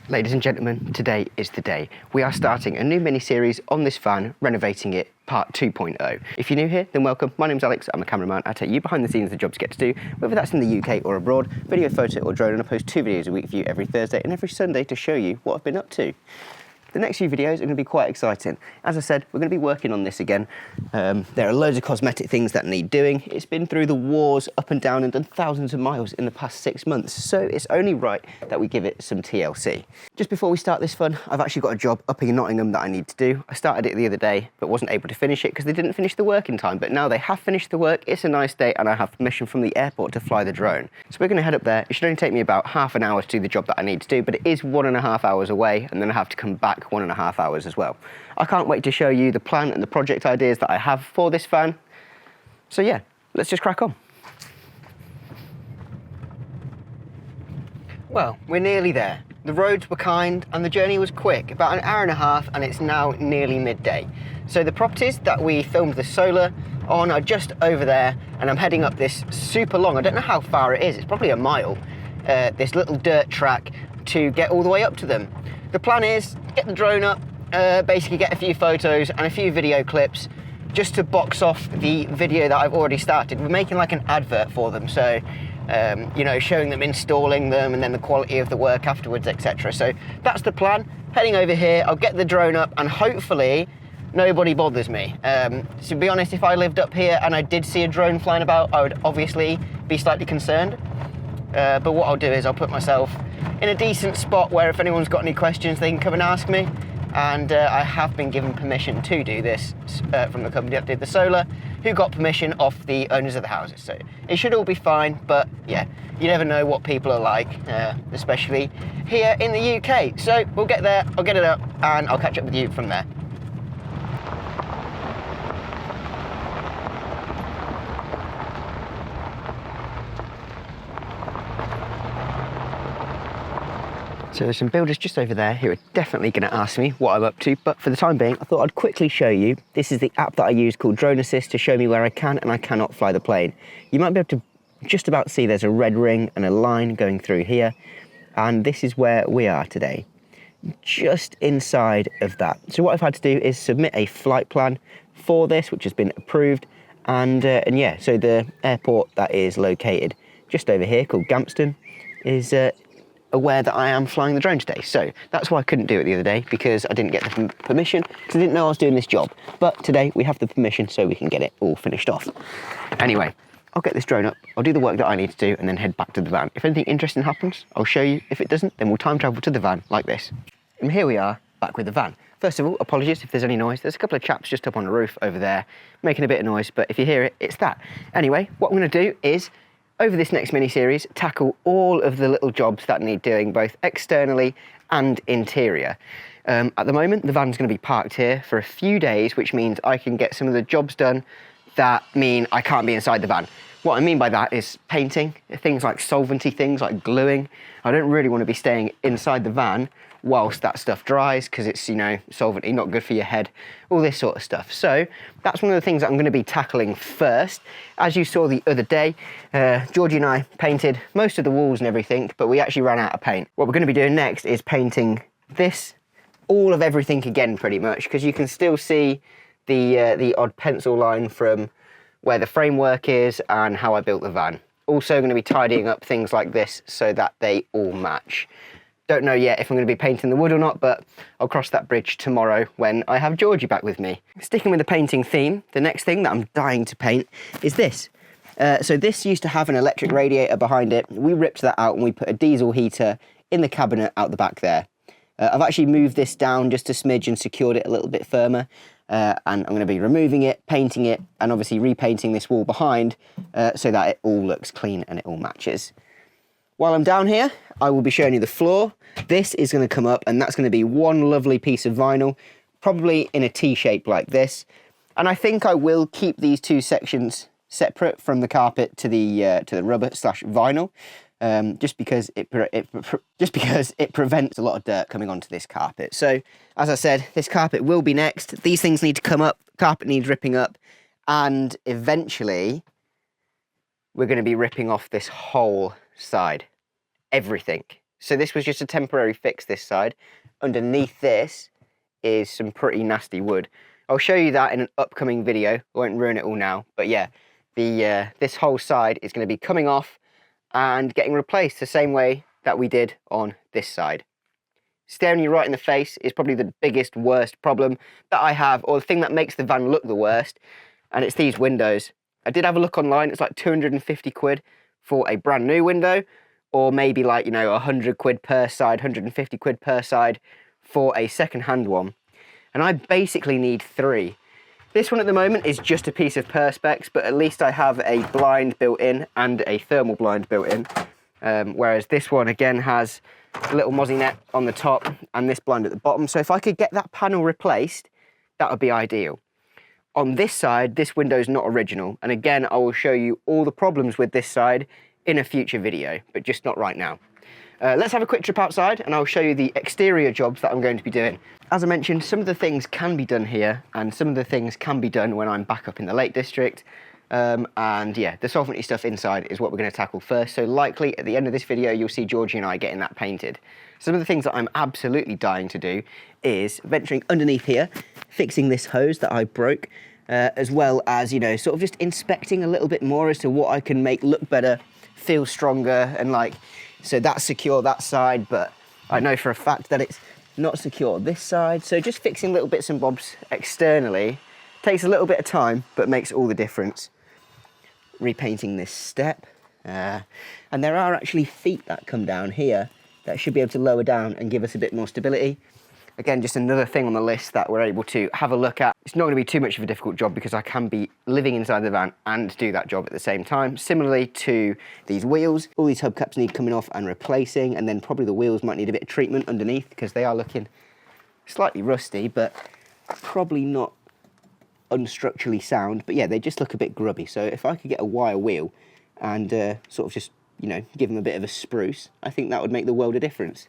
Ladies and gentlemen, today is the day. We are starting a new mini-series on this van, Renovating It, Part 2.0. If you're new here, then welcome. My name's Alex, I'm a cameraman. I take you behind the scenes of the jobs you get to do, whether that's in the UK or abroad, video, photo or drone, and I post 2 videos a week for you every Thursday and every Sunday to show you what I've been up to. The next few videos are going to be quite exciting. As I said, we're going to be working on this again. There are loads of cosmetic things that need doing. It's been through the wars, up and down, and done thousands of miles in the past 6 months, so it's only right that we give it some TLC. Just before we start this fun, I've actually got a job up in Nottingham that I need to do. I started it the other day, but wasn't able to finish it because they didn't finish the work in time, but now they have finished the work. It's a nice day, and I have permission from the airport to fly the drone. So we're going to head up there. It should only take me about half an hour to do the job that I need to do, but it is 1.5 hours away, and then I have to come back 1.5 hours as well. I can't wait to show you the plan and the project ideas that I have for this van. So yeah, let's just crack on. Well, we're nearly there. The roads were kind and the journey was quick, about 1.5 hours, and it's now nearly midday. So the properties that we filmed the solar on are just over there, and I'm heading up this super long, I don't know how far it is, it's probably 1 mile, this little dirt track to get all the way up to them. The plan is get the drone up, basically get a few photos and a few video clips just to box off the video that I've already started. We're making like an advert for them, so you know, showing them installing them and then the quality of the work afterwards, etc. So that's the plan. Heading over here, I'll get the drone up and hopefully nobody bothers me. To be honest, if I lived up here and I did see a drone flying about, I would obviously be slightly concerned. But what I'll do is I'll put myself in a decent spot where if anyone's got any questions, they can come and ask me. And I have been given permission to do this from the company that did the solar, who got permission off the owners of the houses. So it should all be fine, but yeah, you never know what people are like, especially here in the UK. So we'll get there, I'll get it up, and I'll catch up with you from there. So there's some builders just over there who are definitely going to ask me what I'm up to, but for the time being, I thought I'd quickly show you. This is the app that I use called Drone Assist to show me where I can and I cannot fly the plane. You might be able to just about see there's a red ring and a line going through here, and this is where we are today, just inside of that. So what I've had to do is submit a flight plan for this, which has been approved, and yeah, so the airport that is located just over here, called Gampston, is aware that I am flying the drone today. So that's why I couldn't do it the other day, because I didn't get the permission, because I didn't know I was doing this job. But today we have the permission, so we can get it all finished off. Anyway, I'll get this drone up, I'll do the work that I need to do, and then head back to the van. If anything interesting happens, I'll show you. If it doesn't, then we'll time travel to the van like this. And here we are, back with the van. First of all, apologies if there's any noise. There's a couple of chaps just up on the roof over there, making a bit of noise, but if you hear it, it's that. Anyway, what I'm gonna do is, over this next mini-series, tackle all of the little jobs that need doing, both externally and interior. At the moment, the van's going to be parked here for a few days, which means I can get some of the jobs done that mean I can't be inside the van. What I mean by that is painting, things like solventy things, like gluing. I don't really want to be staying inside the van whilst that stuff dries, because it's, you know, solventy, not good for your head, all this sort of stuff. So that's one of the things that I'm going to be tackling first. As you saw the other day, Georgie and I painted most of the walls and everything, but we actually ran out of paint. What we're going to be doing next is painting this, all of everything again, pretty much, because you can still see the odd pencil line from where the framework is and how I built the van. Also going to be tidying up things like this so that they all match. Don't know yet if I'm going to be painting the wood or not, but I'll cross that bridge tomorrow when I have Georgie back with me. Sticking with the painting theme, the next thing that I'm dying to paint is this. So this used to have an electric radiator behind it. We ripped that out and we put a diesel heater in the cabinet out the back there. I've actually moved this down just a smidge and secured it a little bit firmer. And I'm going to be removing it, painting it, and obviously repainting this wall behind so that it all looks clean and it all matches. While I'm down here, I will be showing you the floor. This is going to come up, and that's going to be one lovely piece of vinyl, probably in a T shape like this. And I think I will keep these two sections separate from the carpet to the rubber / vinyl, just because it prevents a lot of dirt coming onto this carpet. So, as I said, this carpet will be next. These things need to come up, carpet needs ripping up, and eventually we're going to be ripping off this whole side. Everything. So this was just a temporary fix this side. Underneath this is some pretty nasty wood. I'll show you that in an upcoming video. I won't ruin it all now, but yeah, this whole side is going to be coming off and getting replaced the same way that we did on this side. Staring you right in the face is probably the biggest, worst problem that I have, or the thing that makes the van look the worst, and it's these windows. I did have a look online. It's like 250 quid for a brand new window, or maybe like, you know, 100 quid per side, 150 quid per side for a second-hand one. And I basically need 3. This one at the moment is just a piece of Perspex, but at least I have a blind built in and a thermal blind built in. Whereas this one again has a little mozzie net on the top and this blind at the bottom. So if I could get that panel replaced, that would be ideal. On this side, this window is not original. And again, I will show you all the problems with this side in a future video, but just not right now. Let's have a quick trip outside and I'll show you the exterior jobs that I'm going to be doing. As I mentioned, some of the things can be done here and some of the things can be done when I'm back up in the Lake District. And yeah, the solventy stuff inside is what we're going to tackle first. So likely at the end of this video, you'll see Georgie and I getting that painted. Some of the things that I'm absolutely dying to do is venturing underneath here, fixing this hose that I broke, as well as, you know, sort of just inspecting a little bit more as to what I can make look better, feel stronger, and like, so that's secure that side, but I know for a fact that it's not secure this side. So just fixing little bits and bobs externally takes a little bit of time, but makes all the difference. Repainting this step, and there are actually feet that come down here that should be able to lower down and give us a bit more stability. Again, just another thing on the list that we're able to have a look at. It's not going to be too much of a difficult job because I can be living inside the van and do that job at the same time. Similarly to these wheels, all these hubcaps need coming off and replacing, and then probably the wheels might need a bit of treatment underneath because they are looking slightly rusty, but probably not unstructurally sound. But yeah, they just look a bit grubby. So if I could get a wire wheel and sort of just, you know, give them a bit of a spruce, I think that would make the world of difference.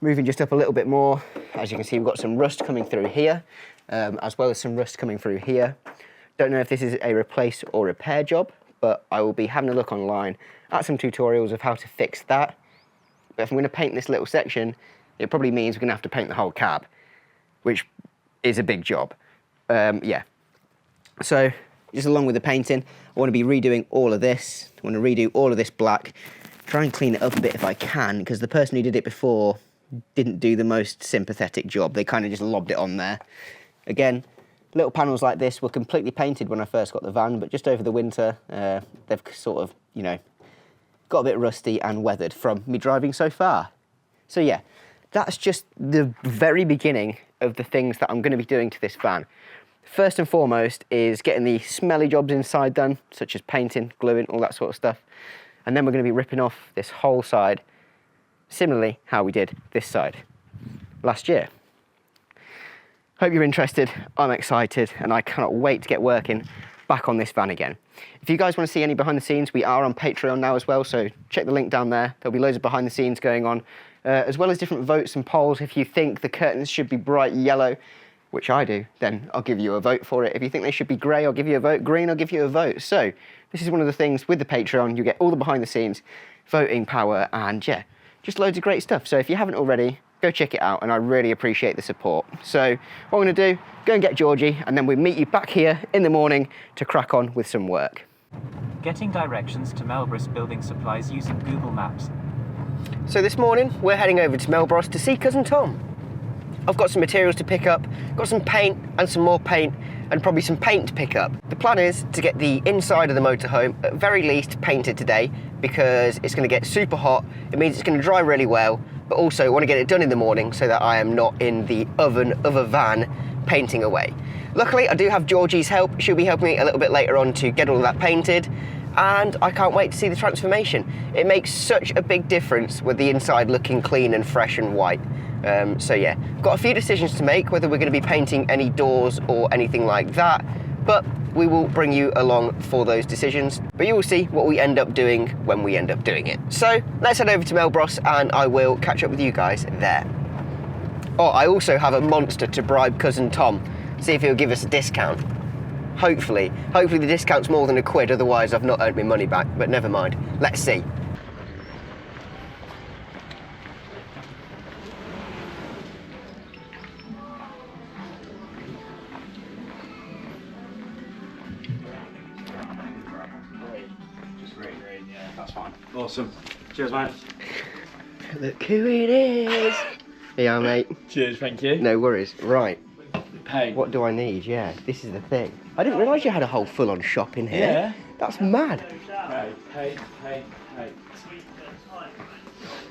Moving just up a little bit more, as you can see, we've got some rust coming through here, as well as some rust coming through here. Don't know if this is a replace or repair job, but I will be having a look online at some tutorials of how to fix that. But if I'm going to paint this little section, it probably means we're going to have to paint the whole cab, which is a big job. Yeah. So just along with the painting, I want to be redoing all of this. I want to redo all of this black, try and clean it up a bit if I can, because the person who did it before didn't do the most sympathetic job. They kind of just lobbed it on there. Again, little panels like this were completely painted when I first got the van, but just over the winter, they've sort of, you know, got a bit rusty and weathered from me driving so far. So yeah, that's just the very beginning of the things that I'm going to be doing to this van. First and foremost is getting the smelly jobs inside done, such as painting, gluing, all that sort of stuff. And then we're going to be ripping off this whole side, similarly how we did this side last year. Hope you're interested, I'm excited, and I cannot wait to get working back on this van again. If you guys want to see any behind the scenes, we are on Patreon now as well, so check the link down there. There'll be loads of behind the scenes going on, as well as different votes and polls. If you think the curtains should be bright yellow, which I do, then I'll give you a vote for it. If you think they should be grey, I'll give you a vote. Green, I'll give you a vote. So this is one of the things with the Patreon, you get all the behind the scenes, voting power, and yeah, just loads of great stuff. So if you haven't already, go check it out, and I really appreciate the support. So what I'm gonna do, go and get Georgie, and then we'll meet you back here in the morning to crack on with some work. Getting directions to Melbourne building supplies using Google Maps. So this morning, we're heading over to Melbourne to see Cousin Tom. I've got some materials to pick up, got some paint and some more paint, and probably some paint to pick up. The plan is to get the inside of the motorhome at very least painted today, because it's going to get super hot. It means it's going to dry really well, but also I want to get it done in the morning so that I am not in the oven of a van painting away. Luckily, I do have Georgie's help. She'll be helping me a little bit later on to get all of that painted, and I can't wait to see the transformation. It makes such a big difference with the inside looking clean and fresh and white. So yeah, got a few decisions to make, whether we're going to be painting any doors or anything like that, but we will bring you along for those decisions. But you will see what we end up doing when we end up doing it. So let's head over to Melbourne and I will catch up with you guys there. Oh, I also have a monster to bribe Cousin Tom, see if he'll give us a discount. Hopefully the discount's more than £1, otherwise I've not earned my money back, but never mind, let's see. Awesome. Cheers, mate. Look who it is. Yeah, mate. Cheers, thank you. No worries. Right. Paint. What do I need? Yeah, this is the thing. I didn't realise you had a whole full-on shop in here. Yeah. That's mad. Paint.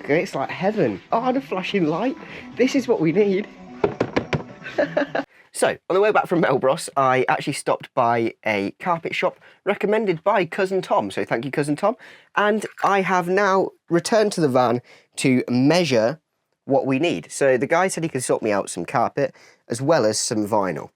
Okay, it's like heaven. Oh, and a flashing light. This is what we need. So, on the way back from Melbros, I actually stopped by a carpet shop recommended by Cousin Tom. So thank you, Cousin Tom. And I have now returned to the van to measure what we need. So the guy said he could sort me out some carpet as well as some vinyl.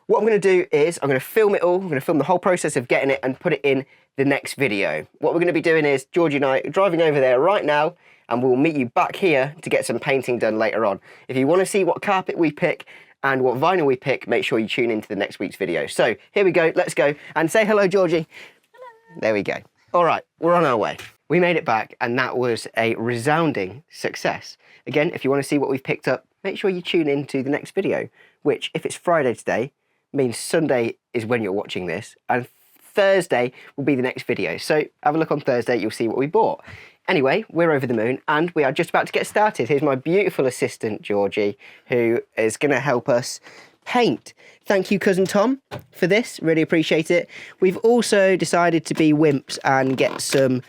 What I'm going to do is I'm going to film it all. I'm going to film the whole process of getting it and put it in the next video. What we're going to be doing is Georgie and I are driving over there right now, and we'll meet you back here to get some painting done later on. If you want to see what carpet we pick and what vinyl we pick, make sure you tune into the next week's video. So here we go, let's go, and say hello, Georgie. Hello. There we go. All right, we're on our way. We made it back, and that was a resounding success. Again, if you want to see what we've picked up, make sure you tune into the next video, which, if it's Friday today, means Sunday is when you're watching this, and Thursday will be the next video. So have a look on Thursday, you'll see what we bought. Anyway, we're over the moon and we are just about to get started. Here's my beautiful assistant, Georgie, who is going to help us paint. Thank you, Cousin Tom, for this. Really appreciate it. We've also decided to be wimps and get some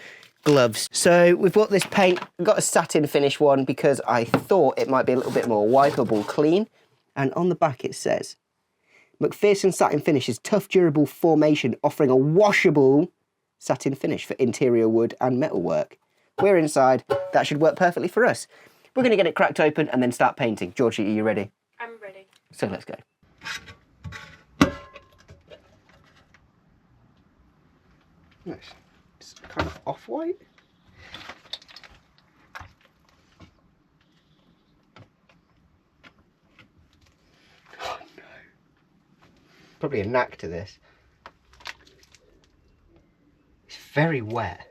gloves. So we've got this paint. We've got a satin finish one because I thought it might be a little bit more wipeable clean. And on the back it says, McPherson satin finish is tough, durable formation, offering a washable satin finish for interior wood and metalwork. We're inside. That should work perfectly for us. We're going to get it cracked open and then start painting. Georgie, are you ready? I'm ready. So let's go. Nice. It's kind of off-white. Oh no. Probably a knack to this. It's very wet.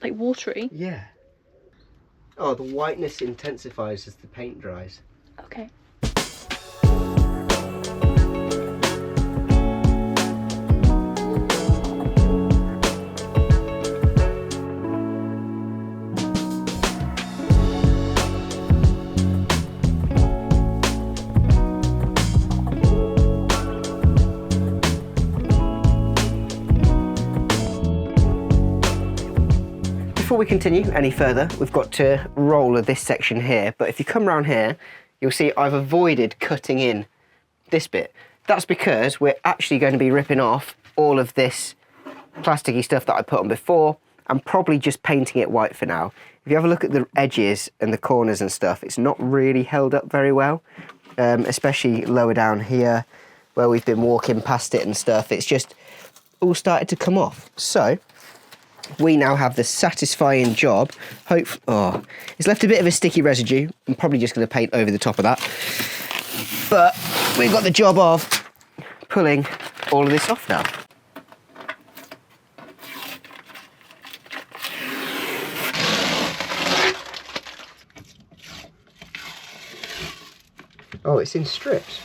Like watery? Yeah. Oh, the whiteness intensifies as the paint dries. Okay. Before we continue any further, we've got to roller this section here, but if you come around here, you'll see I've avoided cutting in this bit. That's because we're actually going to be ripping off all of this plasticky stuff that I put on before and probably just painting it white for now. If you have a look at the edges and the corners and stuff, it's not really held up very well, especially lower down here where we've been walking past it and stuff. It's just all started to come off. So we now have the satisfying job. It's left a bit of a sticky residue. I'm probably just going to paint over the top of that. But we've got the job of pulling all of this off now. Oh, it's in strips.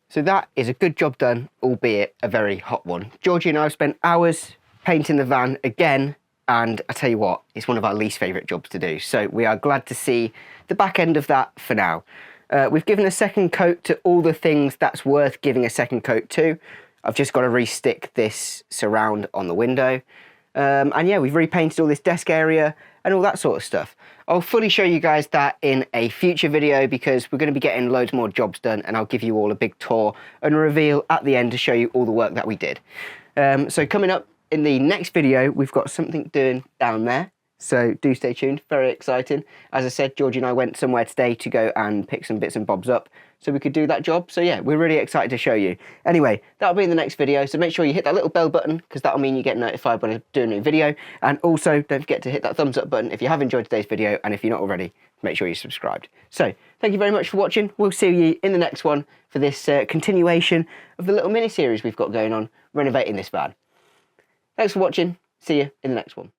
So that is a good job done, albeit a very hot one. Georgie and I have spent hours painting the van again, and I tell you what, it's one of our least favourite jobs to do. So we are glad to see the back end of that for now. We've given a second coat to all the things that's worth giving a second coat to. I've just got to re-stick this surround on the window. And yeah, we've repainted all this desk area and all that sort of stuff. I'll fully show you guys that in a future video because we're going to be getting loads more jobs done, and I'll give you all a big tour and reveal at the end to show you all the work that we did. So coming up in the next video, we've got something doing down there. So do stay tuned, very exciting. As I said, Georgie and I went somewhere today to go and pick some bits and bobs up so we could do that job. So yeah, we're really excited to show you. Anyway, that'll be in the next video, so make sure you hit that little bell button because that'll mean you get notified when I do a new video. And also, don't forget to hit that thumbs up button if you have enjoyed today's video, and if you're not already, make sure you're subscribed. So, thank you very much for watching. We'll see you in the next one for this continuation of the little mini-series we've got going on, renovating this van. Thanks for watching. See you in the next one.